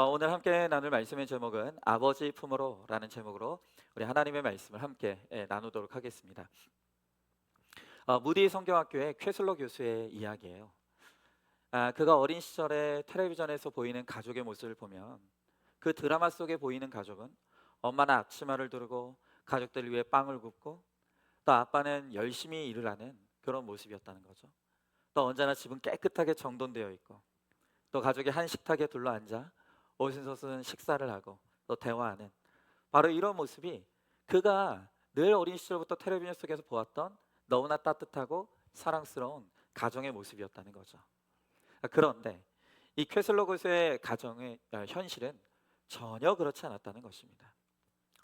오늘 함께 나눌 말씀의 제목은 아버지 품으로라는 제목으로 우리 하나님의 말씀을 함께 나누도록 하겠습니다. 무디 성경학교의 쾌슬러 교수의 이야기예요. 그가 어린 시절에 텔레비전에서 보이는 가족의 모습을 보면 그 드라마 속에 보이는 가족은 엄마는 앞치마를 두르고 가족들을 위해 빵을 굽고 또 아빠는 열심히 일을 하는 그런 모습이었다는 거죠. 또 언제나 집은 깨끗하게 정돈되어 있고 또 가족이 한 식탁에 둘러앉아 오순도순 식사를 하고 또 대화하는 바로 이런 모습이 그가 늘 어린 시절부터 텔레비전 속에서 보았던 너무나 따뜻하고 사랑스러운 가정의 모습이었다는 거죠. 그런데 이 쾌슬러 교수의 가정의 현실은 전혀 그렇지 않았다는 것입니다.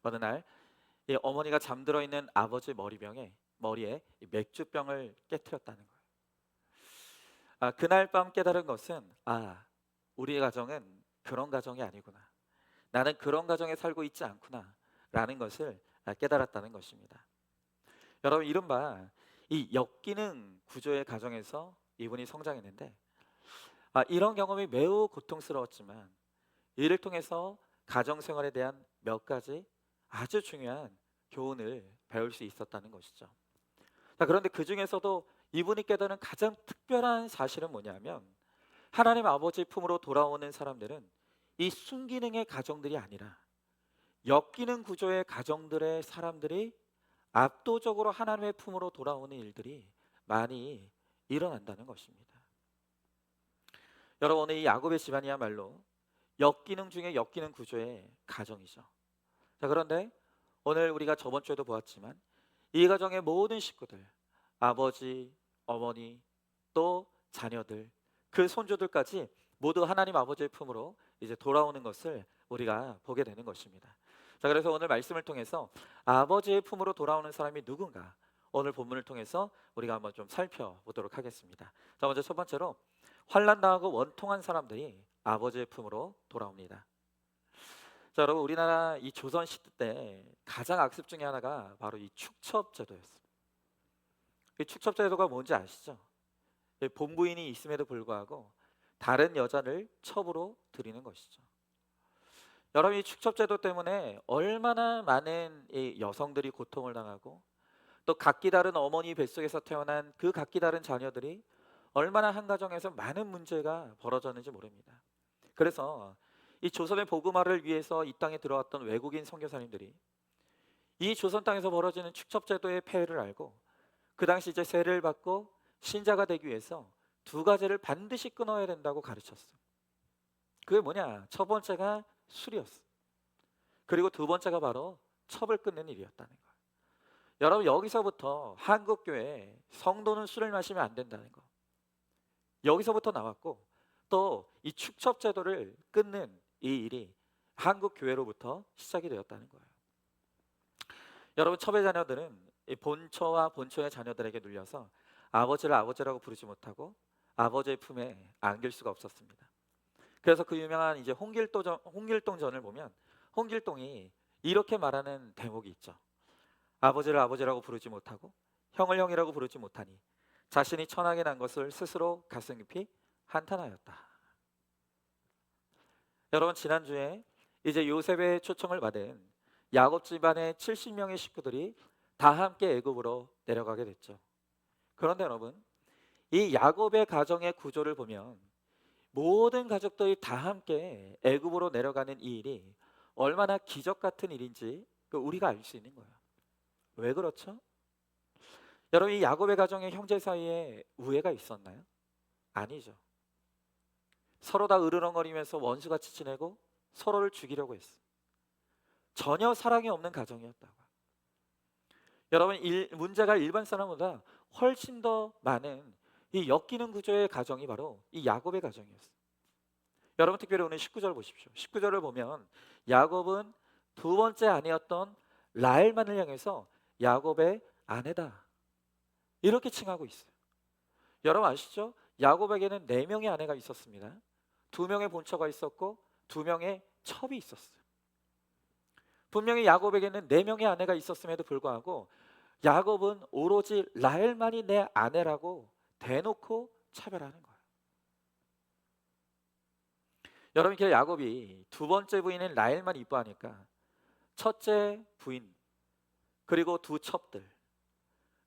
어느 날 이 어머니가 잠들어 있는 아버지 머리에 이 맥주병을 깨뜨렸다는 거예요. 그날 밤 깨달은 것은 우리의 가정은 그런 가정이 아니구나. 나는 그런 가정에 살고 있지 않구나. 라는 것을 깨달았다는 것입니다. 여러분, 이른바 이 역기능 구조의 가정에서 이분이 성장했는데 이런 경험이 매우 고통스러웠지만 이를 통해서 가정 생활에 대한 몇 가지 아주 중요한 교훈을 배울 수 있었다는 것이죠. 그런데 그 중에서도 이분이 깨달은 가장 특별한 사실은 뭐냐면 하나님 아버지 품으로 돌아오는 사람들은 이 순기능의 가정들이 아니라 역기능 구조의 가정들의 사람들이 압도적으로 하나님의 품으로 돌아오는 일들이 많이 일어난다는 것입니다. 여러분, 오늘 이 야곱의 집안이야말로 역기능 중에 역기능 구조의 가정이죠. 그런데 오늘 우리가 저번 주에도 보았지만 이 가정의 모든 식구들, 아버지, 어머니, 또 자녀들, 그 손주들까지 모두 하나님 아버지의 품으로 이제 돌아오는 것을 우리가 보게 되는 것입니다. 그래서 오늘 말씀을 통해서 아버지의 품으로 돌아오는 사람이 누군가 오늘 본문을 통해서 우리가 한번 좀 살펴보도록 하겠습니다. 먼저 첫 번째로 환난 당하고 원통한 사람들이 아버지의 품으로 돌아옵니다. 여러분, 우리나라 이 조선 시대 때 가장 악습 중에 하나가 바로 이 축첩 제도였습니다. 이 축첩 제도가 뭔지 아시죠? 본부인이 있음에도 불구하고 다른 여자를 첩으로 들이는 것이죠. 여러분, 이 축첩 제도 때문에 얼마나 많은 이 여성들이 고통을 당하고 또 각기 다른 어머니 뱃속에서 태어난 그 각기 다른 자녀들이 얼마나 한 가정에서 많은 문제가 벌어졌는지 모릅니다. 그래서 이 조선의 복음화를 위해서 이 땅에 들어왔던 외국인 선교사님들이 이 조선 땅에서 벌어지는 축첩 제도의 폐해를 알고 그 당시 이제 세례를 받고 신자가 되기 위해서 두 가지를 반드시 끊어야 된다고 가르쳤어요. 그게 뭐냐? 첫 번째가 술이었어. 그리고 두 번째가 바로 첩을 끊는 일이었다는 거예요. 여러분, 여기서부터 한국 교회 성도는 술을 마시면 안 된다는 거. 여기서부터 나왔고 또 이 축첩 제도를 끊는 이 일이 한국 교회로부터 시작이 되었다는 거예요. 여러분, 첩의 자녀들은 이 본처와 본처의 자녀들에게 눌려서 아버지를 아버지라고 부르지 못하고 아버지의 품에 안길 수가 없었습니다. 그래서 그 유명한 이제 홍길동전을 보면 홍길동이 이렇게 말하는 대목이 있죠. 아버지를 아버지라고 부르지 못하고 형을 형이라고 부르지 못하니 자신이 천하게 난 것을 스스로 가슴 깊이 한탄하였다. 여러분, 지난주에 이제 요셉의 초청을 받은 야곱 집안의 70명의 식구들이 다 함께 애굽으로 내려가게 됐죠. 그런데 여러분, 이 야곱의 가정의 구조를 보면 모든 가족들이 다 함께 애굽으로 내려가는 이 일이 얼마나 기적 같은 일인지 우리가 알 수 있는 거예요. 왜 그렇죠? 여러분, 이 야곱의 가정의 형제 사이에 우애가 있었나요? 아니죠. 서로 다 으르렁거리면서 원수같이 지내고 서로를 죽이려고 했어. 전혀 사랑이 없는 가정이었다고. 여러분, 문제가 일반 사람보다 훨씬 더 많은 이 엮이는 구조의 가정이 바로 이 야곱의 가정이었어요. 여러분, 특별히 오늘 19절 보십시오. 19절을 보면 야곱은 두 번째 아내였던 라헬만을 향해서 야곱의 아내다 이렇게 칭하고 있어요. 여러분 아시죠? 야곱에게는 4명의 아내가 있었습니다. 2명의 본처가 있었고 2명의 첩이 있었어요. 분명히 야곱에게는 4명의 아내가 있었음에도 불구하고 야곱은 오로지 라헬만이 내 아내라고 대놓고 차별하는 거예요. 여러분, 이렇게 야곱이 두 번째 부인인 라헬만 이뻐하니까 첫째 부인, 그리고 두 첩들,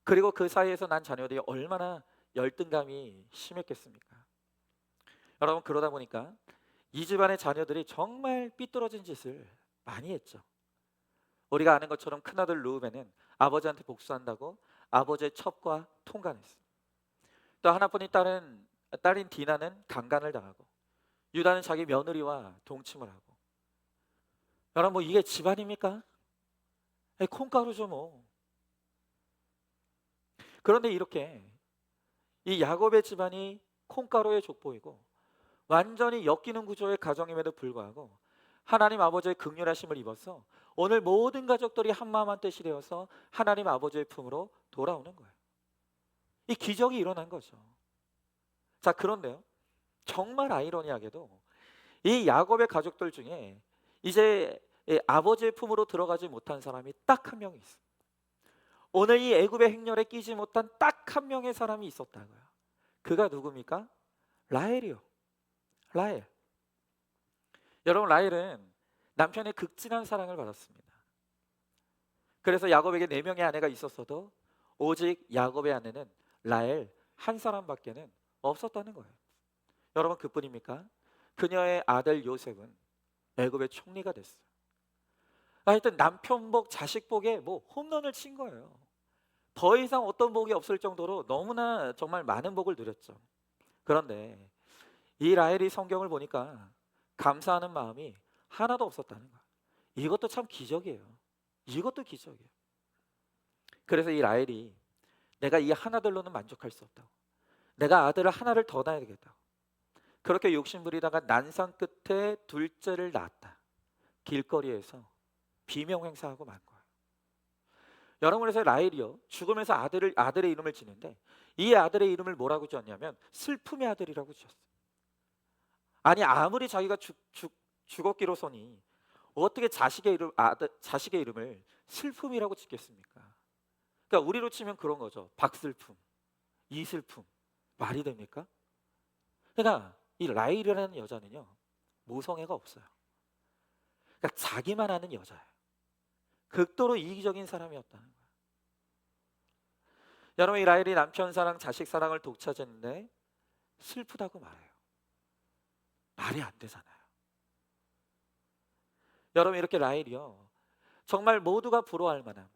그리고 그 사이에서 난 자녀들이 얼마나 열등감이 심했겠습니까? 여러분, 그러다 보니까 이 집안의 자녀들이 정말 삐뚤어진 짓을 많이 했죠. 우리가 아는 것처럼 큰아들 르우벤은 아버지한테 복수한다고 아버지의 첩과 통간했어요. 또 하나뿐인 딸인 디나는 강간을 당하고, 유다는 자기 며느리와 동침을 하고. 여러분, 뭐 이게 집안입니까? 콩가루죠 뭐. 그런데 이렇게 이 야곱의 집안이 콩가루의 족보이고 완전히 엮이는 구조의 가정임에도 불구하고 하나님 아버지의 긍휼하심을 입어서 오늘 모든 가족들이 한마음 한뜻이 되어서 하나님 아버지의 품으로 돌아오는 거예요. 이 기적이 일어난 거죠. 자, 그런데요, 정말 아이러니하게도 이 야곱의 가족들 중에 이제 이 아버지의 품으로 들어가지 못한 사람이 딱 한 명이 있어요. 오늘 이 애굽의 행렬에 끼지 못한 딱 한 명의 사람이 있었다고요. 그가 누굽니까? 라헬이요. 라헬. 여러분, 라헬은 남편의 극진한 사랑을 받았습니다. 그래서 야곱에게 4명의 아내가 있었어도 오직 야곱의 아내는 라헬 한 사람밖에는 없었다는 거예요. 여러분, 그뿐입니까? 그녀의 아들 요셉은 애굽의 총리가 됐어요. 하여튼 남편 복, 자식 복에 뭐 홈런을 친 거예요. 더 이상 어떤 복이 없을 정도로 너무나 정말 많은 복을 누렸죠. 그런데 이 라헬이 성경을 보니까 감사하는 마음이 하나도 없었다는 거예요. 이것도 참 기적이에요. 이것도 기적이에요. 그래서 이 라헬이 내가 이 하나들로는 만족할 수 없다고, 내가 아들을 하나를 더 낳아야 되겠다고, 그렇게 욕심부리다가 난상 끝에 둘째를 낳았다. 길거리에서 비명 행사하고 만 거예요. 여러분, 그래서 라헬이요, 죽으면서 아들의 이름을 지는데 이 아들의 이름을 뭐라고 지었냐면 슬픔의 아들이라고 지었어요. 아니, 아무리 자기가 죽었기로서니 어떻게 자식의 이름을 슬픔이라고 짓겠습니까? 그러니까 우리로 치면 그런 거죠. 박슬픔, 이슬픔. 말이 됩니까? 그러니까 이 라헬이라는 여자는요, 모성애가 없어요. 그러니까 자기만 아는 여자예요. 극도로 이기적인 사람이었다는 거예요. 여러분, 이 라헬이 남편 사랑, 자식 사랑을 독차지했는데 슬프다고 말해요. 말이 안 되잖아요. 여러분, 이렇게 라헬이요, 정말 모두가 부러워할 만한,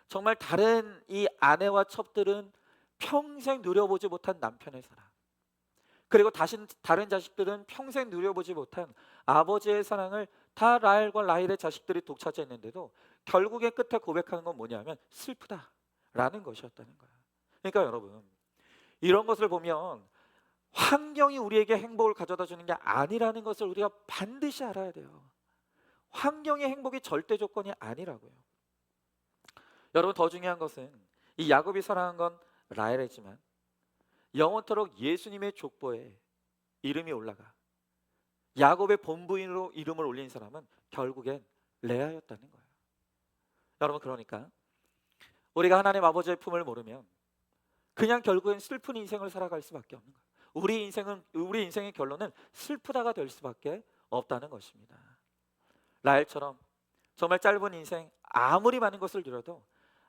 정말 다른 이 아내와 첩들은 평생 누려보지 못한 남편의 사랑, 그리고 다른 자식들은 평생 누려보지 못한 아버지의 사랑을 다 라헬의 자식들이 독차지했는데도 결국에 끝에 고백하는 건 뭐냐면 슬프다라는 것이었다는 거예요. 그러니까 여러분, 이런 것을 보면 환경이 우리에게 행복을 가져다 주는 게 아니라는 것을 우리가 반드시 알아야 돼요. 환경의 행복이 절대 조건이 아니라고요. 여러분, 더 중요한 것은 이 야곱이 사랑한 건 라헬이지만 영원토록 예수님의 족보에 이름이 올라가 야곱의 본부인으로 이름을 올린 사람은 결국엔 레아였다는 거예요. 여러분, 그러니까 우리가 하나님 아버지의 품을 모르면 그냥 결국엔 슬픈 인생을 살아갈 수밖에 없는 거예요. 우리 인생의 결론은 슬프다가 될 수밖에 없다는 것입니다. 라헬처럼 정말 짧은 인생, 아무리 많은 것을 누려도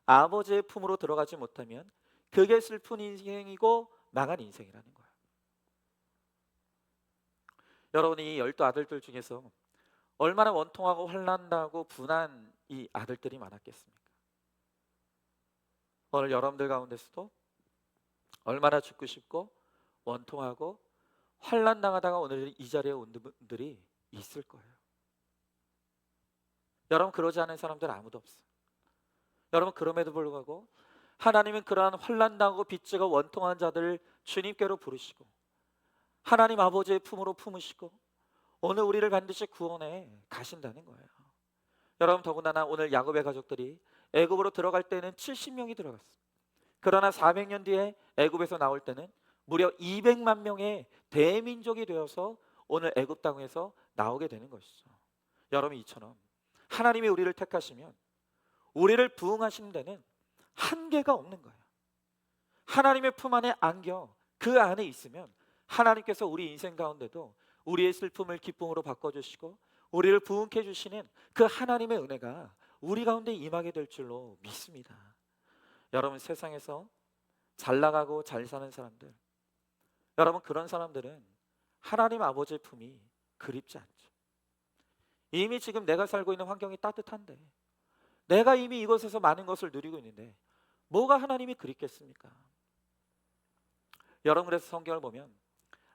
아버지의 품으로 들어가지 못하면 그게 슬픈 인생이고 망한 인생이라는 거예요. 여러분이 이 12아들들 중에서 얼마나 원통하고 환난나고 분한 이 아들들이 많았겠습니까? 오늘 여러분들 가운데서도 얼마나 죽고 싶고 원통하고 환난당하다가 오늘 이 자리에 온 분들이 있을 거예요. 여러분, 그러지 않은 사람들 아무도 없어요. 여러분, 그럼에도 불구하고 하나님은 그러한 환난당하고 빚지고 원통한 자들을 주님께로 부르시고 하나님 아버지의 품으로 품으시고 오늘 우리를 반드시 구원해 가신다는 거예요. 여러분, 더군다나 오늘 야곱의 가족들이 애굽으로 들어갈 때는 70명이 들어갔어요. 그러나 400년 뒤에 애굽에서 나올 때는 무려 200만 명의 대민족이 되어서 오늘 애굽 땅에서 나오게 되는 것이죠. 여러분, 이처럼 하나님이 우리를 택하시면 우리를 부응하시는 데는 한계가 없는 거예요. 하나님의 품 안에 안겨 그 안에 있으면 하나님께서 우리 인생 가운데도 우리의 슬픔을 기쁨으로 바꿔주시고 우리를 부흥케 해주시는 그 하나님의 은혜가 우리 가운데 임하게 될 줄로 믿습니다. 여러분, 세상에서 잘 나가고 잘 사는 사람들, 여러분, 그런 사람들은 하나님 아버지의 품이 그립지 않죠. 이미 지금 내가 살고 있는 환경이 따뜻한데, 내가 이미 이곳에서 많은 것을 누리고 있는데 뭐가 하나님이 그립겠습니까? 여러분, 그래서 성경을 보면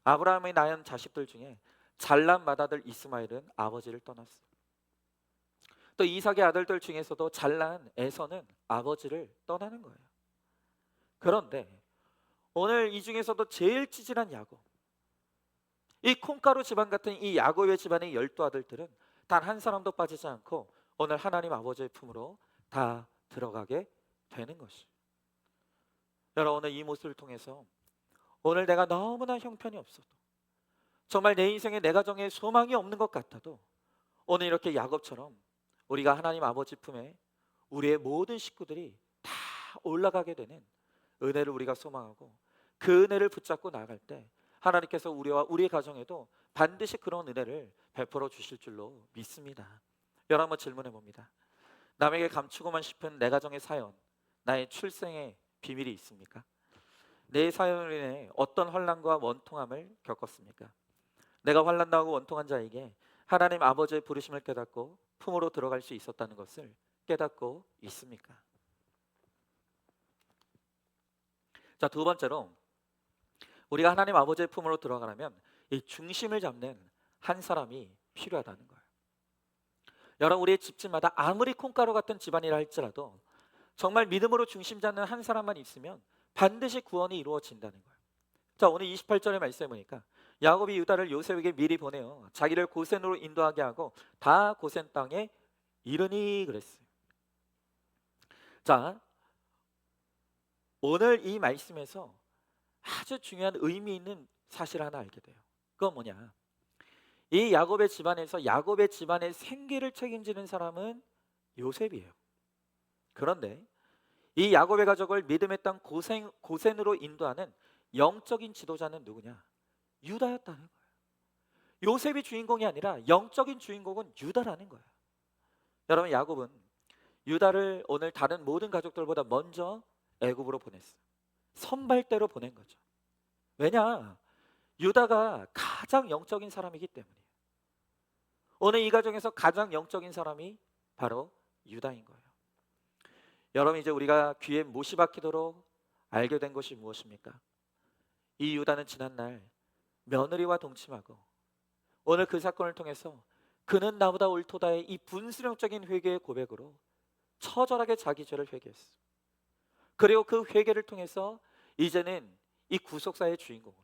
아브라함이 낳은 자식들 중에 잘난 맏아들 이스마엘은 아버지를 떠났어. 또 이삭의 아들들 중에서도 잘난 에서는 아버지를 떠나는 거예요. 그런데 오늘 이 중에서도 제일 찌질한 야곱, 이 콩가루 집안 같은 이 야곱의 집안의 12아들들은 단 한 사람도 빠지지 않고 오늘 하나님 아버지의 품으로 다 들어가게 되는 것이. 여러분, 오늘 이 모습을 통해서 오늘 내가 너무나 형편이 없어도, 정말 내 인생에 내 가정에 소망이 없는 것 같아도 오늘 이렇게 야곱처럼 우리가 하나님 아버지 품에 우리의 모든 식구들이 다 올라가게 되는 은혜를 우리가 소망하고 그 은혜를 붙잡고 나아갈 때 하나님께서 우리와 우리의 가정에도 반드시 그런 은혜를 베풀어 주실 줄로 믿습니다. 여러분, 한번 질문해 봅니다. 남에게 감추고만 싶은 내 가정의 사연, 나의 출생의 비밀이 있습니까? 내 사연으로 인해 어떤 환난과 원통함을 겪었습니까? 내가 환난당하고 원통한 자에게 하나님 아버지의 부르심을 깨닫고 품으로 들어갈 수 있었다는 것을 깨닫고 있습니까? 자, 두 번째로 우리가 하나님 아버지의 품으로 들어가려면 이 중심을 잡는 한 사람이 필요하다는 거예요. 여러분, 우리의 집집마다 아무리 콩가루 같은 집안이라 할지라도 정말 믿음으로 중심 잡는 한 사람만 있으면 반드시 구원이 이루어진다는 거예요. 자, 오늘 28절의 말씀해 보니까 야곱이 유다를 요셉에게 미리 보내어 자기를 고센으로 인도하게 하고 다 고센 땅에 이르니 그랬어요. 자, 오늘 이 말씀에서 아주 중요한 의미 있는 사실 하나 알게 돼요. 그건 뭐냐? 이 야곱의 집안에서 야곱의 집안의 생계를 책임지는 사람은 요셉이에요. 그런데 이 야곱의 가족을 믿음의 땅 고센으로 인도하는 영적인 지도자는 누구냐? 유다였다는 거예요. 요셉이 주인공이 아니라 영적인 주인공은 유다라는 거예요. 여러분, 야곱은 유다를 오늘 다른 모든 가족들보다 먼저 애굽으로 보냈어요. 선발대로 보낸 거죠. 왜냐? 유다가 가장 영적인 사람이기 때문이에요. 오늘 이 가정에서 가장 영적인 사람이 바로 유다인 거예요. 여러분, 이제 우리가 귀에 못이 박히도록 알게 된 것이 무엇입니까? 이 유다는 지난날 며느리와 동침하고 오늘 그 사건을 통해서 그는 나보다 옳도다의 이 분수령적인 회개의 고백으로 처절하게 자기 죄를 회개했어요. 그리고 그 회개를 통해서 이제는 이 구속사의 주인공으로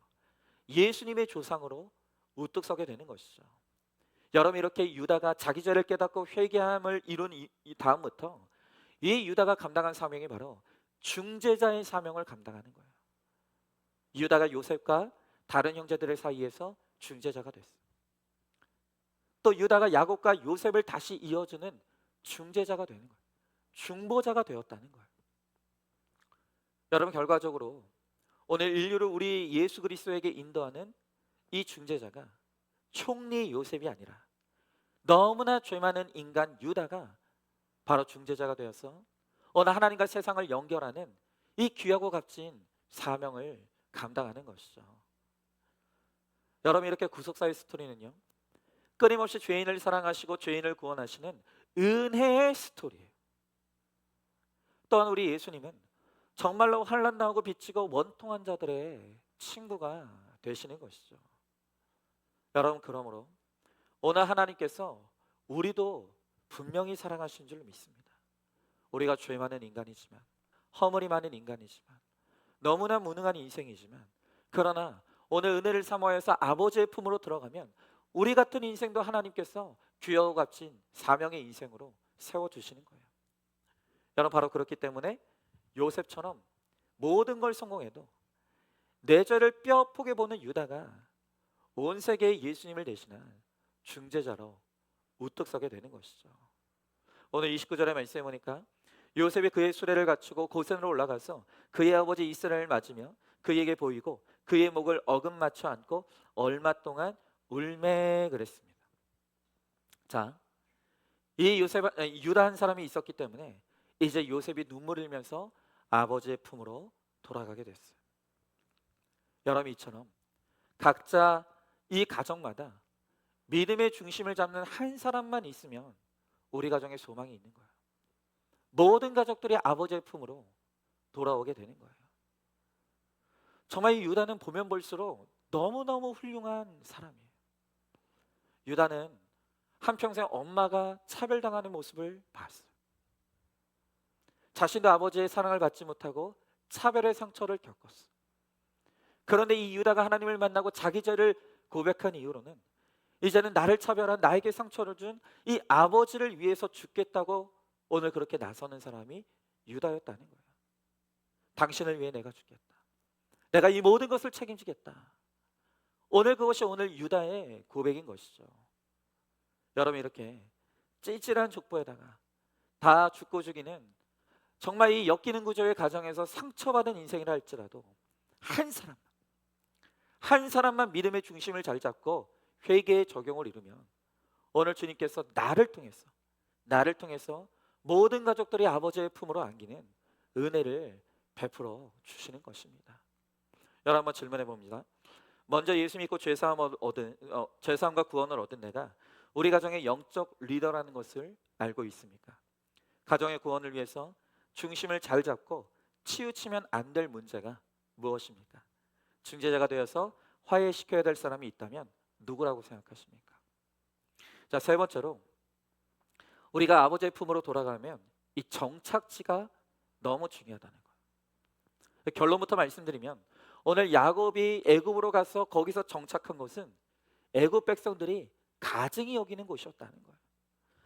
예수님의 조상으로 우뚝 서게 되는 것이죠. 여러분, 이렇게 유다가 자기 죄를 깨닫고 회개함을 이룬 이 다음부터 이 유다가 감당한 사명이 바로 중재자의 사명을 감당하는 거예요. 유다가 요셉과 다른 형제들의 사이에서 중재자가 됐어요. 또 유다가 야곱과 요셉을 다시 이어주는 중재자가 되는 거예요. 중보자가 되었다는 거예요. 여러분, 결과적으로 오늘 인류를 우리 예수 그리스도에게 인도하는 이 중재자가 총리 요셉이 아니라 너무나 죄 많은 인간 유다가 바로 중재자가 되어서 오늘 하나님과 세상을 연결하는 이 귀하고 값진 사명을 감당하는 것이죠. 여러분, 이렇게 구속사의 스토리는요, 끊임없이 죄인을 사랑하시고 죄인을 구원하시는 은혜의 스토리예요. 또한 우리 예수님은 정말로 환난 당하고 비치고 원통한 자들의 친구가 되시는 것이죠. 여러분, 그러므로 오늘 하나님께서 우리도 분명히 사랑하신 줄 믿습니다. 우리가 죄 많은 인간이지만, 허물이 많은 인간이지만, 너무나 무능한 인생이지만, 그러나 오늘 은혜를 사모해서 아버지의 품으로 들어가면 우리 같은 인생도 하나님께서 귀하고 값진 사명의 인생으로 세워주시는 거예요. 여러분, 바로 그렇기 때문에 요셉처럼 모든 걸 성공해도 내 죄를 뼈아프게 보는 유다가 온 세계의 예수님을 대신한 중재자로 우뚝 서게 되는 것이죠. 오늘 29절의 말씀에 보니까 요셉이 그의 수레를 갖추고 고센으로 올라가서 그의 아버지 이스라엘을 맞으며 그에게 보이고 그의 목을 어금맞춰 안고 얼마 동안 울매 그랬습니다. 자, 이 유다 한 사람이 있었기 때문에 이제 요셉이 눈물 흘리면서 아버지의 품으로 돌아가게 됐어요. 여러분, 이처럼 각자 이 가정마다 믿음의 중심을 잡는 한 사람만 있으면 우리 가정에 소망이 있는 거예요. 모든 가족들이 아버지의 품으로 돌아오게 되는 거예요. 정말 이 유다는 보면 볼수록 너무너무 훌륭한 사람이에요. 유다는 한평생 엄마가 차별당하는 모습을 봤어요. 자신도 아버지의 사랑을 받지 못하고 차별의 상처를 겪었어요. 그런데 이 유다가 하나님을 만나고 자기 죄를 고백한 이후로는 이제는 나를 차별한, 나에게 상처를 준 이 아버지를 위해서 죽겠다고 오늘 그렇게 나서는 사람이 유다였다는 거예요. 당신을 위해 내가 죽겠다. 내가 이 모든 것을 책임지겠다. 오늘 그것이 오늘 유다의 고백인 것이죠. 여러분, 이렇게 찌질한 족보에다가 다 죽고 죽이는 정말 이 엮이는 구조의 가정에서 상처받은 인생이라 할지라도 한 사람만 믿음의 중심을 잘 잡고 회개의 적용을 이루면 오늘 주님께서 나를 통해서 모든 가족들이 아버지의 품으로 안기는 은혜를 베풀어 주시는 것입니다. 여러분, 한번 질문해 봅니다. 먼저 예수 믿고 죄사함과 구원을 얻은 내가 우리 가정의 영적 리더라는 것을 알고 있습니까? 가정의 구원을 위해서 중심을 잘 잡고 치우치면 안 될 문제가 무엇입니까? 중재자가 되어서 화해시켜야 될 사람이 있다면 누구라고 생각하십니까? 자, 세 번째로 우리가 아버지의 품으로 돌아가면 이 정착지가 너무 중요하다는 거예요. 결론부터 말씀드리면 오늘 야곱이 애굽으로 가서 거기서 정착한 곳은 애굽 백성들이 가증히 여기는 곳이었다는 거예요.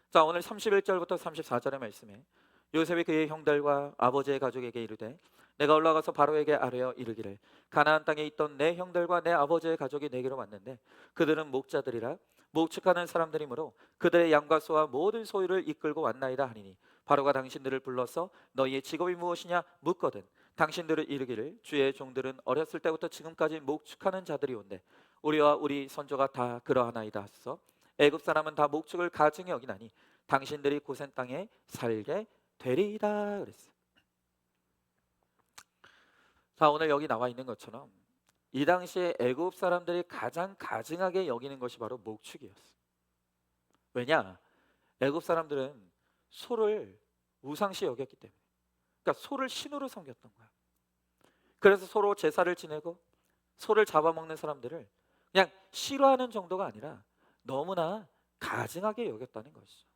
자, 오늘 31절부터 34절의 말씀에 요셉이 그의 형들과 아버지의 가족에게 이르되 내가 올라가서 바로에게 아뢰어 이르기를 가나안 땅에 있던 내 형들과 내 아버지의 가족이 내게로 왔는데 그들은 목자들이라 목축하는 사람들이므로 그들의 양과 소와 모든 소유를 이끌고 왔나이다 하니니 바로가 당신들을 불러서 너희의 직업이 무엇이냐 묻거든 당신들을 이르기를 주의 종들은 어렸을 때부터 지금까지 목축하는 자들이 온대 우리와 우리 선조가 다 그러하나이다 하소서. 애굽 사람은 다 목축을 가증히 여기나니 당신들이 고센 땅에 살게 되리이다 그랬어요. 자, 오늘 여기 나와 있는 것처럼 이 당시에 애굽 사람들이 가장 가증하게 여기는 것이 바로 목축이었어요. 왜냐? 애굽 사람들은 소를 우상시 여겼기 때문에. 그러니까 소를 신으로 섬겼던 거야. 그래서 서로 제사를 지내고 소를 잡아먹는 사람들을 그냥 싫어하는 정도가 아니라 너무나 가증하게 여겼다는 것이죠.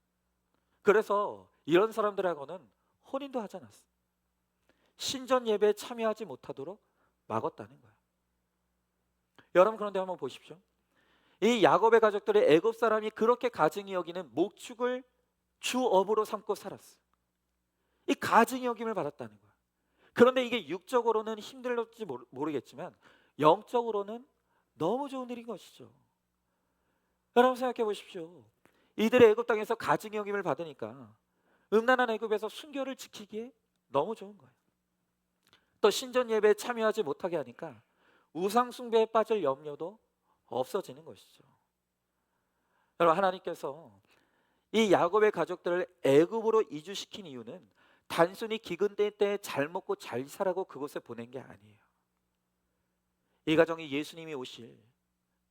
그래서 이런 사람들하고는 혼인도 하지 않았어요. 신전 예배에 참여하지 못하도록 막았다는 거예요. 여러분, 그런데 한번 보십시오. 이 야곱의 가족들이 애굽 사람이 그렇게 가증히 여기는 목축을 주업으로 삼고 살았어요. 이 가증히 여김을 받았다는 거예요. 그런데 이게 육적으로는 힘들었지 모르겠지만 영적으로는 너무 좋은 일인 것이죠. 여러분, 생각해 보십시오. 이들의 애굽 땅에서 가증히 여김을 받으니까 음란한 애굽에서 순교를 지키기에 너무 좋은 거예요. 또 신전 예배에 참여하지 못하게 하니까 우상 숭배에 빠질 염려도 없어지는 것이죠. 여러분, 하나님께서 이 야곱의 가족들을 애굽으로 이주시킨 이유는 단순히 기근때 때 잘 먹고 잘 살라고 그곳에 보낸 게 아니에요. 이 가정이 예수님이 오실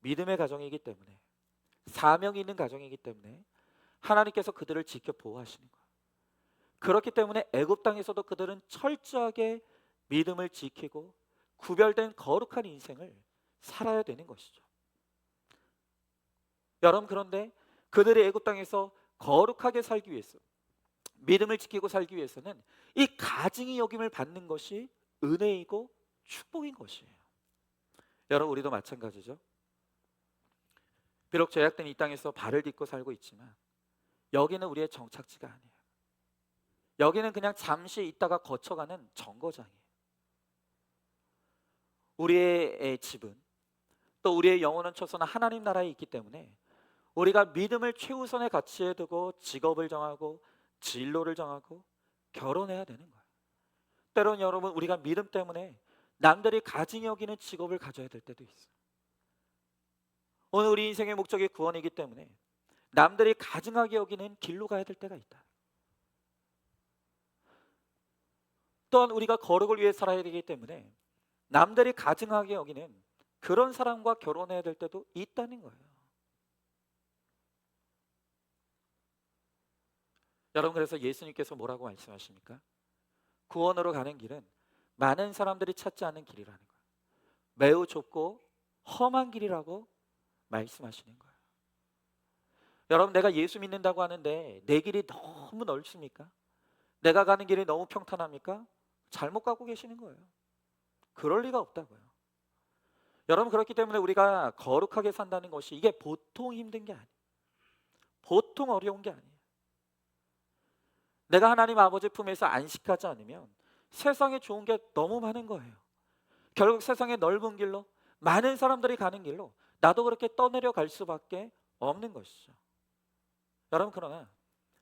믿음의 가정이기 때문에, 사명이 있는 가정이기 때문에 하나님께서 그들을 지켜 보호하시는 거예요. 그렇기 때문에 애굽 땅에서도 그들은 철저하게 믿음을 지키고 구별된 거룩한 인생을 살아야 되는 것이죠. 여러분, 그런데 그들의 애굽 땅에서 거룩하게 살기 위해서, 믿음을 지키고 살기 위해서는 이 가증히 여김을 받는 것이 은혜이고 축복인 것이에요. 여러분, 우리도 마찬가지죠. 비록 죄악된 이 땅에서 발을 딛고 살고 있지만 여기는 우리의 정착지가 아니에요. 여기는 그냥 잠시 있다가 거쳐가는 정거장이에요. 우리의 집은 또 우리의 영혼은 초선 하나님 나라에 있기 때문에 우리가 믿음을 최우선의 가치에 두고 직업을 정하고 진로를 정하고 결혼해야 되는 거예요. 때론 여러분, 우리가 믿음 때문에 남들이 가증히 여기는 직업을 가져야 될 때도 있어요. 오늘 우리 인생의 목적이 구원이기 때문에 남들이 가증하게 여기는 길로 가야 될 때가 있다. 또한 우리가 거룩을 위해 살아야 되기 때문에 남들이 가증하게 여기는 그런 사람과 결혼해야 될 때도 있다는 거예요. 여러분, 그래서 예수님께서 뭐라고 말씀하십니까? 구원으로 가는 길은 많은 사람들이 찾지 않는 길이라는 거예요. 매우 좁고 험한 길이라고 말씀하시는 거예요. 여러분, 내가 예수 믿는다고 하는데 내 길이 너무 넓습니까? 내가 가는 길이 너무 평탄합니까? 잘못 가고 계시는 거예요. 그럴 리가 없다고요. 여러분, 그렇기 때문에 우리가 거룩하게 산다는 것이 이게 보통 힘든 게 아니에요. 보통 어려운 게 아니에요. 내가 하나님 아버지 품에서 안식하지 않으면 세상에 좋은 게 너무 많은 거예요. 결국 세상의 넓은 길로, 많은 사람들이 가는 길로 나도 그렇게 떠내려 갈 수밖에 없는 것이죠. 여러분, 그러나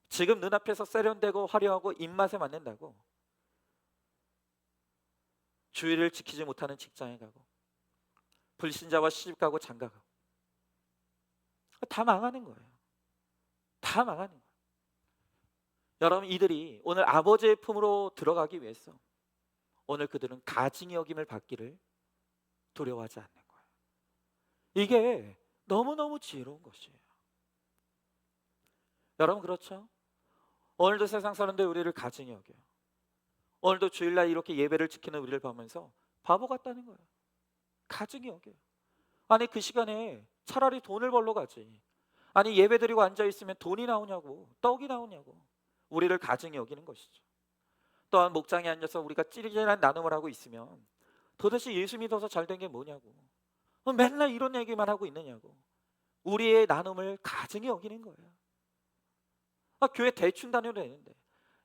지금 눈앞에서 세련되고 화려하고 입맛에 맞는다고 주의를 지키지 못하는 직장에 가고 불신자와 시집가고 장가가고 다 망하는 거예요. 다 망하는 거예요. 여러분, 이들이 오늘 아버지의 품으로 들어가기 위해서 오늘 그들은 가증히 여김을 받기를 두려워하지 않는 거예요. 이게 너무너무 지혜로운 것이에요. 여러분, 그렇죠? 오늘도 세상 사람들이 우리를 가증히 여겨요. 오늘도 주일날 이렇게 예배를 지키는 우리를 보면서 바보 같다는 거예요. 가증히 여겨요. 아니, 그 시간에 차라리 돈을 벌러 가지. 아니, 예배 드리고 앉아있으면 돈이 나오냐고, 떡이 나오냐고 우리를 가증히 여기는 것이죠. 또한 목장에 앉아서 우리가 찌릿찌릿한 나눔을 하고 있으면 도대체 예수 믿어서 잘된 게 뭐냐고, 맨날 이런 얘기만 하고 있느냐고 우리의 나눔을 가증히 여기는 거예요. 교회 대충 다녀도 되는데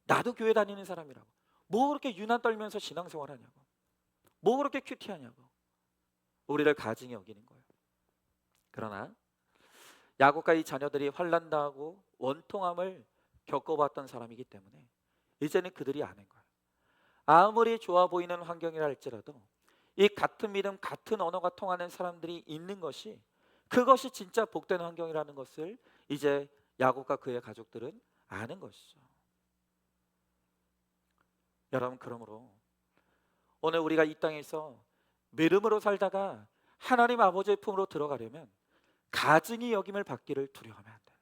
나도 교회 다니는 사람이라고 뭐 그렇게 유난 떨면서 신앙생활 하냐고, 뭐 그렇게 큐티하냐고 우리를 가증히 여기는 거예요. 그러나 야곱과 이 자녀들이 환난 당하고 원통함을 겪어봤던 사람이기 때문에 이제는 그들이 아는 거예요. 아무리 좋아 보이는 환경이라 할지라도 이 같은 믿음, 같은 언어가 통하는 사람들이 있는 것이, 그것이 진짜 복된 환경이라는 것을 이제 야곱과 그의 가족들은 아는 것이죠. 여러분, 그러므로 오늘 우리가 이 땅에서 믿음으로 살다가 하나님 아버지의 품으로 들어가려면 가증히 여김을 받기를 두려워하면 안 돼요.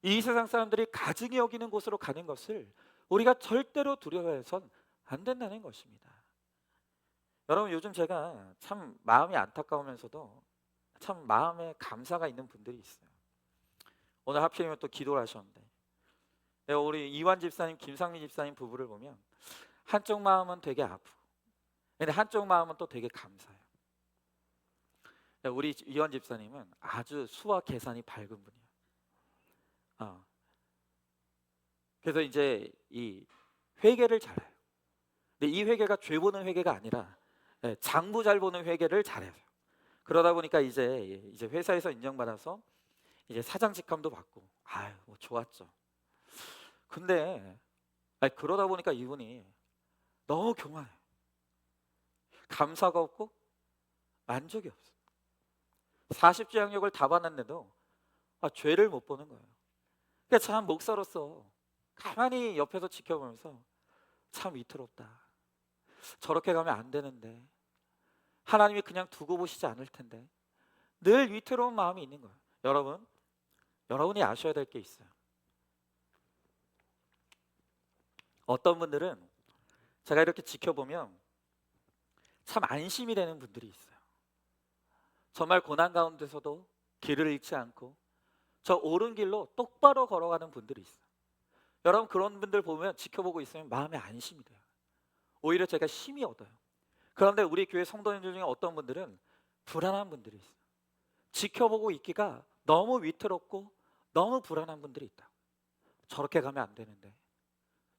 이 세상 사람들이 가증히 여기는 곳으로 가는 것을 우리가 절대로 두려워해서는 안 된다는 것입니다. 여러분, 요즘 제가 참 마음이 안타까우면서도 참 마음에 감사가 있는 분들이 있어요. 오늘 하필이면 또 기도를 하셨는데, 우리 이완 집사님, 김상미 집사님 부부를 보면 한쪽 마음은 되게 아프고 근데 한쪽 마음은 또 되게 감사해요. 우리 이완 집사님은 아주 수와 계산이 밝은 분이에요. 그래서 이제 이 회계를 잘해요. 근데 이 회계가 죄 보는 회계가 아니라 장부 잘 보는 회계를 잘해요. 그러다 보니까 이제 회사에서 인정받아서 이제 사장 직함도 받고, 아유, 뭐 좋았죠. 근데 그러다 보니까 이분이 너무 교만해요. 감사가 없고 만족이 없어요. 40주 양육을 다 받았는데도 죄를 못 보는 거예요. 그러니까 참 목사로서 가만히 옆에서 지켜보면서 참 위태롭다. 저렇게 가면 안 되는데, 하나님이 그냥 두고 보시지 않을 텐데, 늘 위태로운 마음이 있는 거예요. 여러분이 아셔야 될 게 있어요. 어떤 분들은 제가 이렇게 지켜보면 참 안심이 되는 분들이 있어요. 정말 고난 가운데서도 길을 잃지 않고 저 옳은 길로 똑바로 걸어가는 분들이 있어요. 여러분, 그런 분들 보면, 지켜보고 있으면 마음에 안심이 돼요. 오히려 제가 힘이 얻어요. 그런데 우리 교회 성도님들 중에 어떤 분들은 불안한 분들이 있어요. 지켜보고 있기가 너무 위태롭고 너무 불안한 분들이 있다. 저렇게 가면 안 되는데,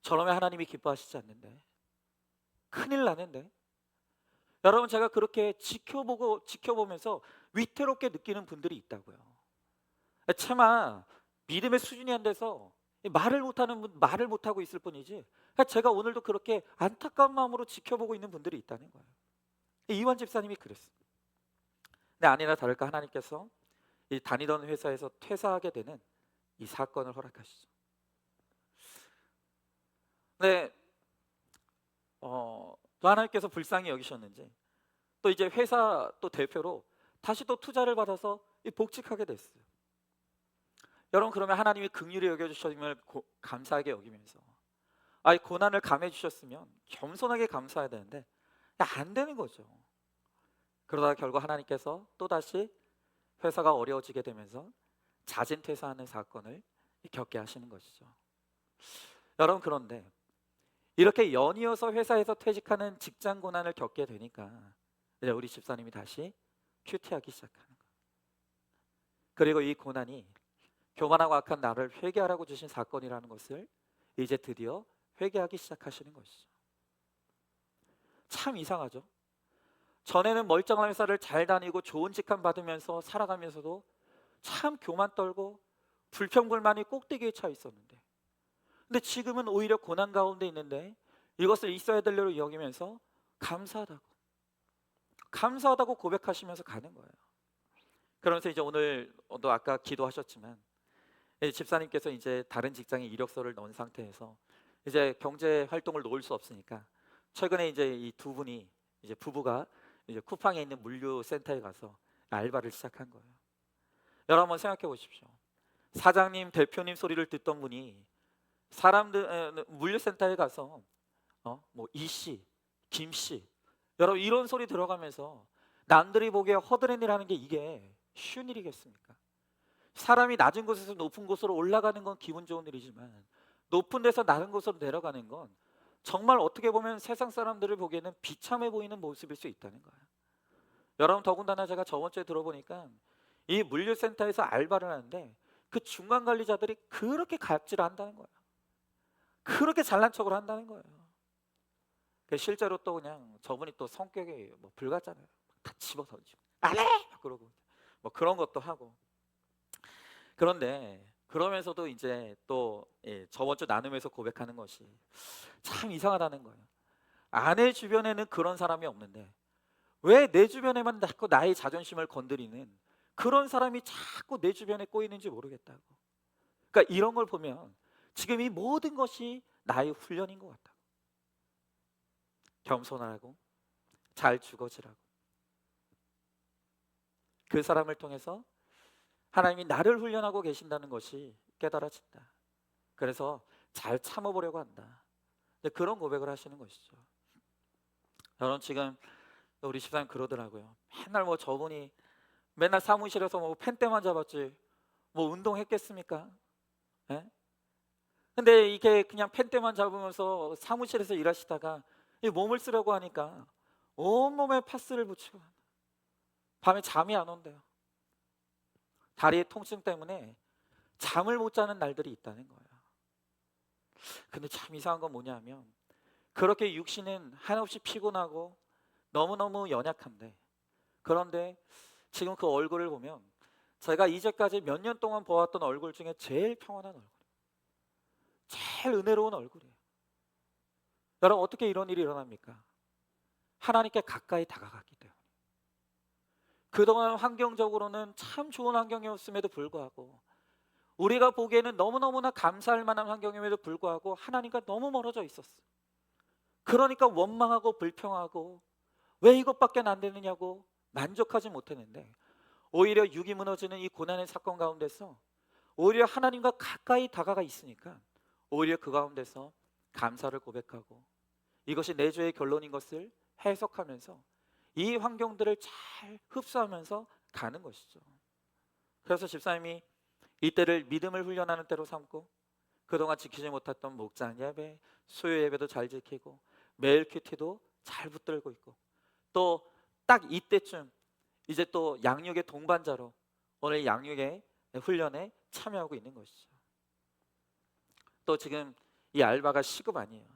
저러면 하나님이 기뻐하시지 않는데, 큰일 나는데. 여러분, 제가 그렇게 지켜보면서 위태롭게 느끼는 분들이 있다고요. 차마 믿음의 수준이 안 돼서 말을 못하고 있을 뿐이지, 제가 오늘도 그렇게 안타까운 마음으로 지켜보고 있는 분들이 있다는 거예요. 이완 집사님이 그랬어요. 근데 아니나 다를까 하나님께서 이 다니던 회사에서 퇴사하게 되는 이 사건을 허락하시죠. 근데 또 하나님께서 불쌍히 여기셨는지 또 이제 회사 또 대표로 다시 또 투자를 받아서 이 복직하게 됐어요. 여러분, 그러면 하나님이 긍휼히 여겨주심을 감사하게 여기면서 이 고난을 감해 주셨으면 겸손하게 감사해야 되는데 안 되는 거죠. 그러다가 결국 하나님께서 또다시 회사가 어려워지게 되면서 자진 퇴사하는 사건을 겪게 하시는 것이죠. 여러분, 그런데 이렇게 연이어서 회사에서 퇴직하는 직장 고난을 겪게 되니까 이제 우리 집사님이 다시 큐티하기 시작하는 거예요. 그리고 이 고난이 교만하고 악한 나를 회개하라고 주신 사건이라는 것을 이제 드디어 회개하기 시작하시는 것이죠. 참 이상하죠. 전에는 멀쩡한 회사를 잘 다니고 좋은 직함 받으면서 살아가면서도 참 교만 떨고 불평불만이 꼭대기에 차 있었는데, 근데 지금은 오히려 고난 가운데 있는데 이것을 있어야 될 대로 여기면서 감사하다고 고백하시면서 가는 거예요. 그러면서 이제 오늘도 아까 기도하셨지만 집사님께서 이제 다른 직장에 이력서를 넣은 상태에서 이제 경제 활동을 놓을 수 없으니까 최근에 이제 이 두 분이 이제 부부가 이제 쿠팡에 있는 물류센터에 가서 알바를 시작한 거예요. 여러분, 한번 생각해 보십시오. 사장님, 대표님 소리를 듣던 분이 물류센터에 가서 뭐 이씨, 김씨, 여러분 이런 소리 들어가면서 남들이 보기에 허드렛 일하는 게 이게 쉬운 일이겠습니까? 사람이 낮은 곳에서 높은 곳으로 올라가는 건 기분 좋은 일이지만 높은 데서 낮은 곳으로 내려가는 건 정말 어떻게 보면 세상 사람들을 보기에는 비참해 보이는 모습일 수 있다는 거예요. 여러분, 더군다나 제가 저번 주에 들어보니까 이 물류센터에서 알바를 하는데 그 중간 관리자들이 그렇게 가압질을 한다는 거예요. 그렇게 잘난 척을 한다는 거예요. 실제로 또 그냥 저분이 또 성격이 뭐 불같잖아요. 다 집어던지고 안 해! 그러고 뭐 그런 것도 하고. 그런데 그러면서도 이제 또 저번 주 나눔에서 고백하는 것이 참 이상하다는 거예요. 아내 주변에는 그런 사람이 없는데 왜 내 주변에만 자꾸 나의 자존심을 건드리는 그런 사람이 자꾸 내 주변에 꼬이는지 모르겠다고. 그러니까 이런 걸 보면 지금 이 모든 것이 나의 훈련인 것 같다고. 겸손하고 잘 죽어지라고. 그 사람을 통해서 하나님이 나를 훈련하고 계신다는 것이 깨달아진다. 그래서 잘 참아보려고 한다. 그런 고백을 하시는 것이죠. 여러분, 지금 우리 집사님 그러더라고요. 맨날 뭐 저분이 맨날 사무실에서 뭐 펜대만 잡았지 뭐 운동했겠습니까? 예? 근데 이게 그냥 펜대만 잡으면서 사무실에서 일하시다가 이 몸을 쓰려고 하니까 온몸에 파스를 붙이고 밤에 잠이 안 온대요. 다리의 통증 때문에 잠을 못 자는 날들이 있다는 거예요. 근데 참 이상한 건 뭐냐면 그렇게 육신은 한없이 피곤하고 너무너무 연약한데, 그런데 지금 그 얼굴을 보면 제가 이제까지 몇 년 동안 보았던 얼굴 중에 제일 평안한 얼굴, 제일 은혜로운 얼굴이에요. 여러분, 어떻게 이런 일이 일어납니까? 하나님께 가까이 다가갔기 때문에. 그동안 환경적으로는 참 좋은 환경이었음에도 불구하고, 우리가 보기에는 너무너무나 감사할 만한 환경임에도 불구하고 하나님과 너무 멀어져 있었어. 그러니까 원망하고 불평하고 왜 이것밖에 안 되느냐고 만족하지 못했는데, 오히려 육이 무너지는 이 고난의 사건 가운데서 오히려 하나님과 가까이 다가가 있으니까 오히려 그 가운데서 감사를 고백하고 이것이 내 죄의 결론인 것을 해석하면서 이 환경들을 잘 흡수하면서 가는 것이죠. 그래서 집사님이 이때를 믿음을 훈련하는 때로 삼고 그동안 지키지 못했던 목장 예배, 수요 예배도 잘 지키고 매일 큐티도 잘 붙들고 있고, 또 딱 이때쯤 이제 또 양육의 동반자로 오늘 양육의 훈련에 참여하고 있는 것이죠. 또 지금 이 알바가 시급 아니에요.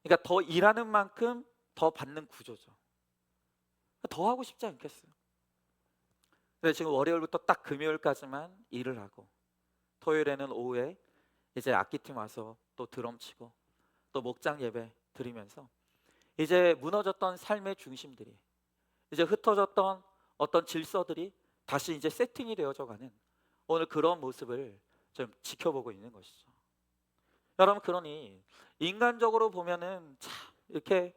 그러니까 더 일하는 만큼 더 받는 구조죠. 더 하고 싶지 않겠어요. 그래서 지금 월요일부터 딱 금요일까지만 일을 하고 토요일에는 오후에 이제 악기팀 와서 또 드럼 치고 또 목장 예배 드리면서 이제 무너졌던 삶의 중심들이, 이제 흩어졌던 어떤 질서들이 다시 이제 세팅이 되어져 가는 오늘 그런 모습을 좀 지켜보고 있는 것이죠. 여러분, 그러니 인간적으로 보면은 참 이렇게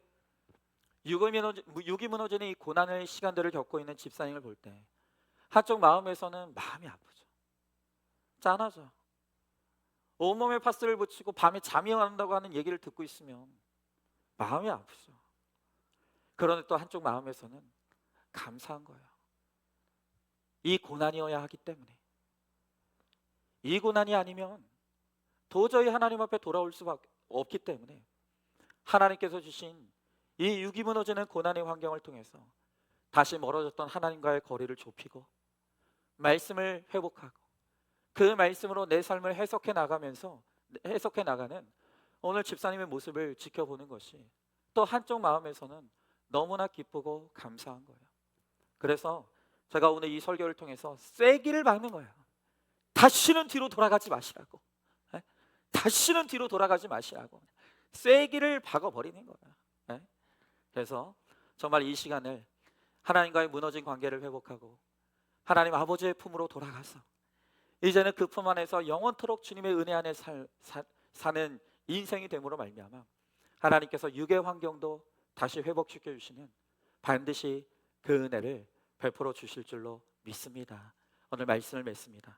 육이 무너지는 이 고난의 시간들을 겪고 있는 집사님을 볼 때 한쪽 마음에서는 마음이 아프죠. 짠하죠. 온몸에 파스를 붙이고 밤에 잠이 안 온다고 하는 얘기를 듣고 있으면 마음이 아프죠. 그런데 또 한쪽 마음에서는 감사한 거예요. 이 고난이어야 하기 때문에. 이 고난이 아니면 도저히 하나님 앞에 돌아올 수밖에 없기 때문에 하나님께서 주신 이 육이 무너지는 고난의 환경을 통해서 다시 멀어졌던 하나님과의 거리를 좁히고 말씀을 회복하고 그 말씀으로 내 삶을 해석해 나가는 오늘 집사님의 모습을 지켜보는 것이 또 한쪽 마음에서는 너무나 기쁘고 감사한 거예요. 그래서 제가 오늘 이 설교를 통해서 쐐기를 박는 거예요. 다시는 뒤로 돌아가지 마시라고. 다시는 뒤로 돌아가지 마시라고 쐐기를 박아버리는 거예요. 그래서 정말 이 시간을 하나님과의 무너진 관계를 회복하고 하나님 아버지의 품으로 돌아가서 이제는 그 품 안에서 영원토록 주님의 은혜 안에 사는 인생이 됨으로 말미암아 하나님께서 육의 환경도 다시 회복시켜 주시는 반드시 그 은혜를 베풀어 주실 줄로 믿습니다. 오늘 말씀을 맺습니다.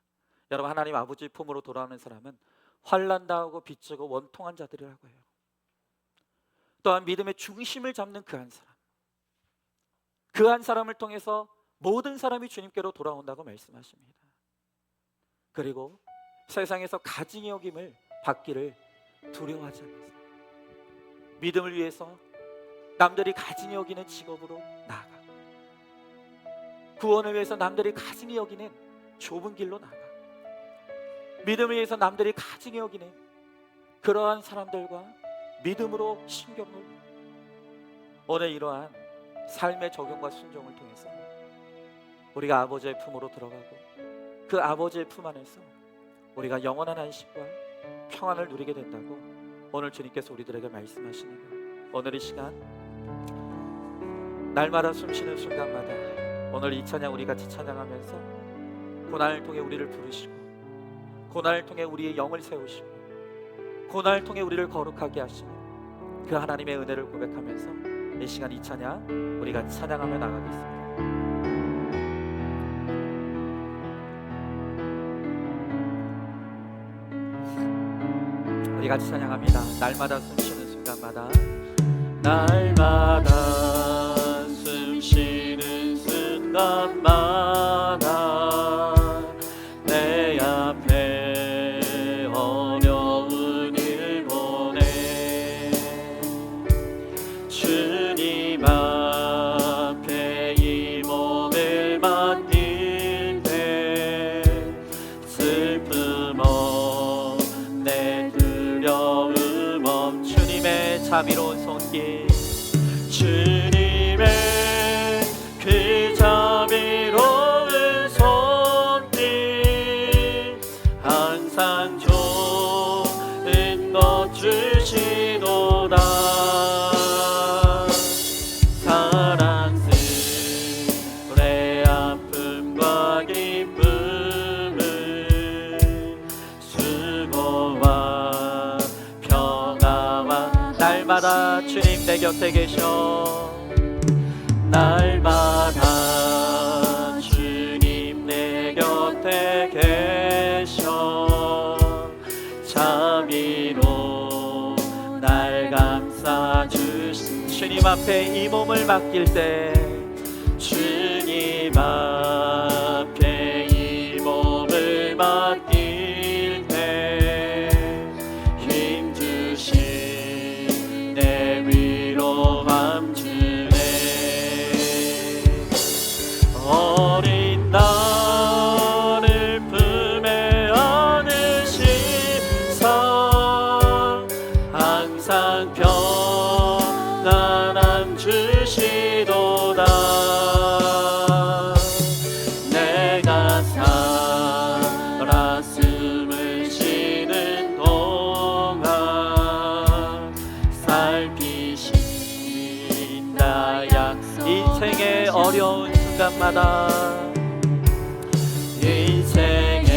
여러분, 하나님 아버지 품으로 돌아오는 사람은 환난 당하고 빚지고 원통한 자들이라고 해요. 또한 믿음의 중심을 잡는 그 한 사람, 그 한 사람을 통해서 모든 사람이 주님께로 돌아온다고 말씀하십니다. 그리고 세상에서 가증히 여김을 받기를 두려워하지 않으세요. 믿음을 위해서 남들이 가증히 여기는 직업으로 나아가고 구원을 위해서 남들이 가증히 여기는 좁은 길로 나아가고 믿음을 위해서 남들이 가증히 여기는 그러한 사람들과 믿음으로 신경을 오늘 이러한 삶의 적용과 순종을 통해서 우리가 아버지의 품으로 들어가고 그 아버지의 품 안에서 우리가 영원한 안식과 평안을 누리게 된다고 오늘 주님께서 우리들에게 말씀하시는 거예요. 오늘 이 시간 날마다 숨쉬는 순간마다 오늘 이 찬양 우리 같이 찬양하면서 고난을 통해 우리를 부르시고 고난을 통해 우리의 영을 세우시고 고난을 통해 우리를 거룩하게 하시는 그 하나님의 은혜를 고백하면서 이 시간 이 찬양 우리 같이 찬양하며 나가겠습니다. 우리 같이 찬양합니다. 날마다 숨쉬는 순간마다 날마다 숨쉬는 순간마다 내 앞에 어려운 일 보내 주님 앞에 이 몸을 맡길 때 슬픔 없네 두려움 없 주님의 자비로운 손길 주님의 그 자비로운 손길 항상 좋은 것 주시도다 사랑스레 아픔과 기쁨을 수고와 평화와 날마다 주님 내 곁에 계셔 날마다 주님 내 곁에 계셔 자비로 날 감싸 주신 주님 앞에 이 몸을 맡길 때 주님 앞에 이 몸을 맡길 때 힘주신 내 위로함 어린 나를 품에 안으시사 항상 평안함 주시도다 내가 살아 숨을 쉬는 동안 살피신다 인생의 어려운 순간마다 인생의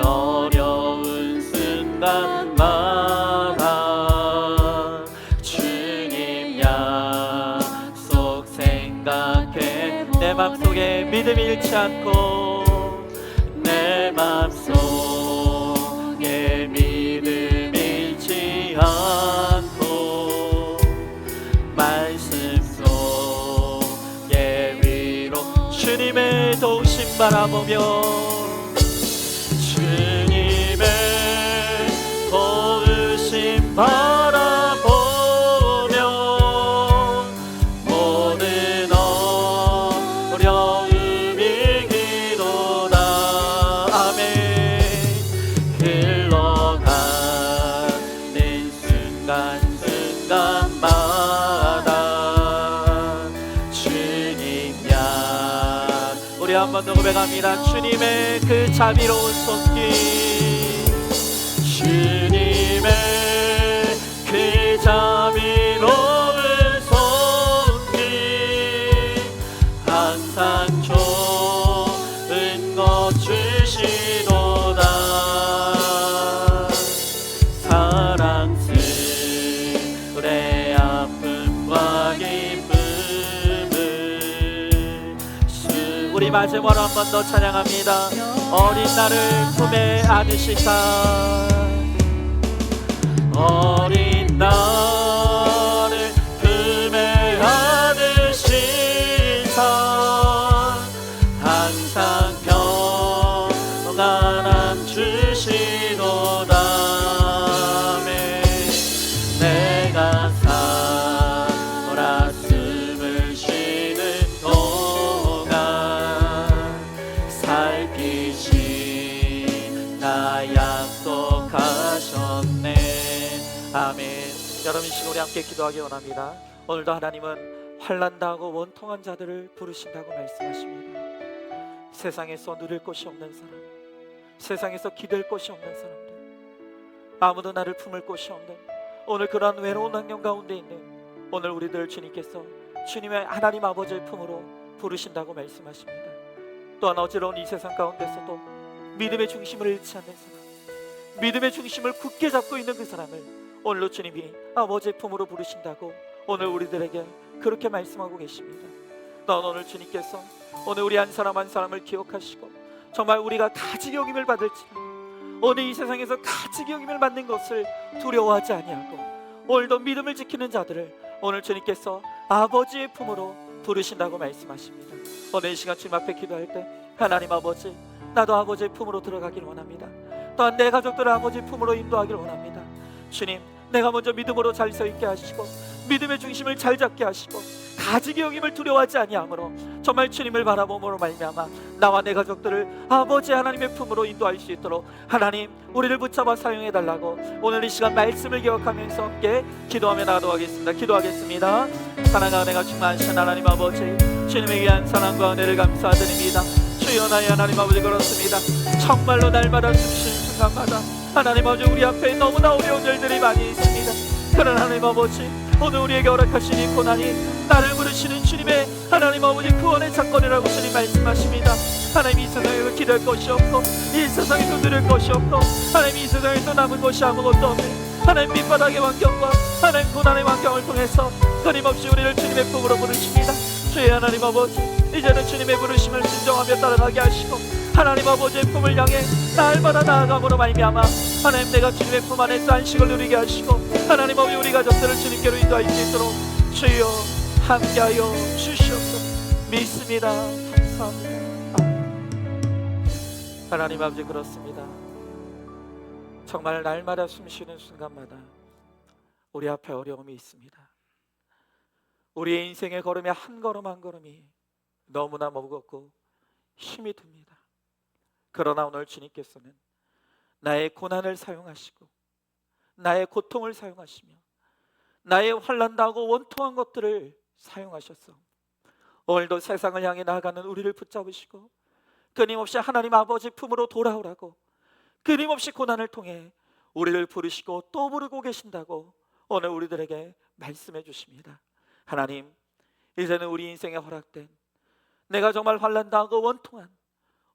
어려운 순간마다 주님 약속 생각해 내 맘속에 믿음 잃지 않고 내 맘속에 믿음 잃지 않고 말씀 속에 위로 주님의 도우심 바라보며 주님의 도우심 바라보며 모든 어려움이 기도다 아멘 흘러가는 순간순간마다 주님 약 우리 한 번 더 고백합니다. 주님의 그 자비로운 손길 주님의 그 자비로운 손길 항상 좋은 것 주시도다 사랑스레 아픔과 기쁨을 우리 마지막으로 한 번 더 찬양합니다. 어린 나를 품에 안으시사 어린 나를 품에 안으시사 항상 평안함 주시도다 내가 살아 숨을 쉬는 동안 살피시나 약속하셨네 아멘. 여러분 이 시간 우리 함께 기도하기 원합니다. 오늘도 하나님은 환난 당하고 원통한 자들을 부르신다고 말씀하십니다. 세상에서 누릴 곳이 없는 사람, 세상에서 기댈 곳이 없는 사람들, 아무도 나를 품을 곳이 없는 오늘 그러한 외로운 환경 가운데 있는 오늘 우리들 주님께서 주님의 하나님 아버지의 품으로 부르신다고 말씀하십니다. 또한 어지러운 이 세상 가운데서도 믿음의 중심을 잃지 않는 사람, 믿음의 중심을 굳게 잡고 있는 그 사람을 오늘로 주님이 아버지의 품으로 부르신다고 오늘 우리들에게 그렇게 말씀하고 계십니다. 또한 오늘 주님께서 오늘 우리 한 사람 한 사람을 기억하시고 정말 우리가 가지 여김을 받을지라도 오늘 이 세상에서 가지 여김을 받는 것을 두려워하지 아니하고 오늘도 믿음을 지키는 자들을 오늘 주님께서 아버지의 품으로 부르신다고 말씀하십니다. 오늘 이 시간 주님 앞에 기도할 때 하나님 아버지 나도 아버지의 품으로 들어가길 원합니다. 또한 내 가족들을 아버지의 품으로 인도하길 원합니다. 주님 내가 먼저 믿음으로 잘 서 있게 하시고 믿음의 중심을 잘 잡게 하시고 가지 여김을 두려워하지 아니하므로 정말 주님을 바라봄으로 말미암아 나와 내 가족들을 아버지 하나님의 품으로 인도할 수 있도록 하나님 우리를 붙잡아 사용해달라고 오늘 이 시간 말씀을 기억하면서 함께 기도하며 나가도록 하겠습니다. 기도하겠습니다. 사랑하는 내가 충만하신 하나님 아버지 주님의 귀한 사랑과 은혜를 감사드립니다. 주여 나의 하나님 아버지 그렇습니다. 정말로 날마다 숨쉬는 순간마다 하나님 아버지 우리 앞에 너무나 어려운 일들이 많이 있습니다. 그러나 하나님 아버지 오늘 우리에게 허락하신 이 고난이 나를 부르시는 주님의 하나님 아버지 구원의 사건이라고 주님 말씀하십니다. 하나님 이 세상에서 기댈 것이 없고 이 세상에서 누릴 것이 없고 하나님 이 세상에서 남은 것이 아무것도 없는 하나님 밑바닥의 환경과 하나님 고난의 환경을 통해서 끊임없이 우리를 주님의 품으로 부르십니다. 주의 하나님 아버지 이제는 주님의 부르심을 순종하며 따라가게 하시고 하나님 아버지의 품을 향해 날마다 나아감으로 말미암아 하나님 내가 주님의 품 안에서 안식을 누리게 하시고 하나님 아버지 우리 가족들을 주님께로 인도할 수 있도록 주여 함께하여 주시옵소서. 믿습니다. 감사합니다. 아멘. 하나님 아버지 그렇습니다. 정말 날마다 숨쉬는 순간마다 우리 앞에 어려움이 있습니다. 우리의 인생의 걸음의 한 걸음 한 걸음이 너무나 무겁고 힘이 듭니다. 그러나 오늘 주님께서는 나의 고난을 사용하시고 나의 고통을 사용하시며 나의 환난당하고 원통한 것들을 사용하셔서 오늘도 세상을 향해 나아가는 우리를 붙잡으시고 끊임없이 하나님 아버지 품으로 돌아오라고 끊임없이 고난을 통해 우리를 부르시고 또 부르고 계신다고 오늘 우리들에게 말씀해 주십니다. 하나님 이제는 우리 인생에 허락된 내가 정말 환난당하고 원통한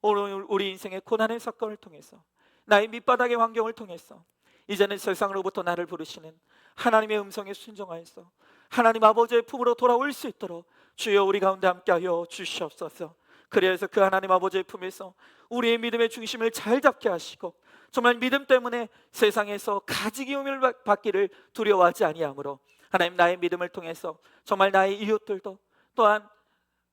오늘 우리 인생의 고난의 사건을 통해서, 나의 밑바닥의 환경을 통해서 이제는 세상으로부터 나를 부르시는 하나님의 음성에 순종하여서 하나님 아버지의 품으로 돌아올 수 있도록 주여 우리 가운데 함께하여 주시옵소서. 그래서 그 하나님 아버지의 품에서 우리의 믿음의 중심을 잘 잡게 하시고, 정말 믿음 때문에 세상에서 가지기움을 받기를 두려워하지 아니하므로, 하나님 나의 믿음을 통해서 정말 나의 이웃들도, 또한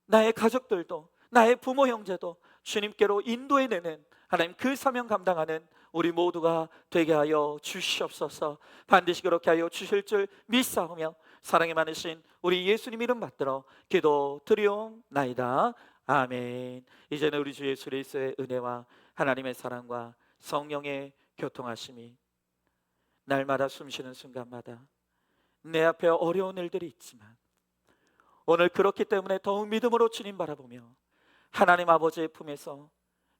나의 가족들도, 나의 부모 형제도 주님께로 인도해내는 하나님 그 사명 감당하는 우리 모두가 되게 하여 주시옵소서. 반드시 그렇게 하여 주실 줄 믿사오며 사랑이 많으신 우리 예수님 이름 받들어 기도 드리옵나이다. 아멘. 이제는 우리 주 예수 그리스도의 은혜와 하나님의 사랑과 성령의 교통하심이 날마다 숨쉬는 순간마다 내 앞에 어려운 일들이 있지만, 오늘 그렇기 때문에 더욱 믿음으로 주님 바라보며 하나님 아버지의 품에서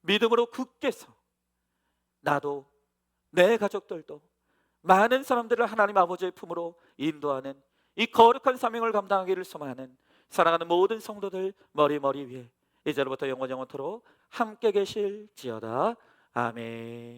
믿음으로 굳게 서 나도, 내 가족들도, 많은 사람들을 하나님 아버지의 품으로 인도하는 이 거룩한 사명을 감당하기를 소망하는 사랑하는 모든 성도들 머리 위에 이제로부터 영원토록 함께 계실지어다. 아멘.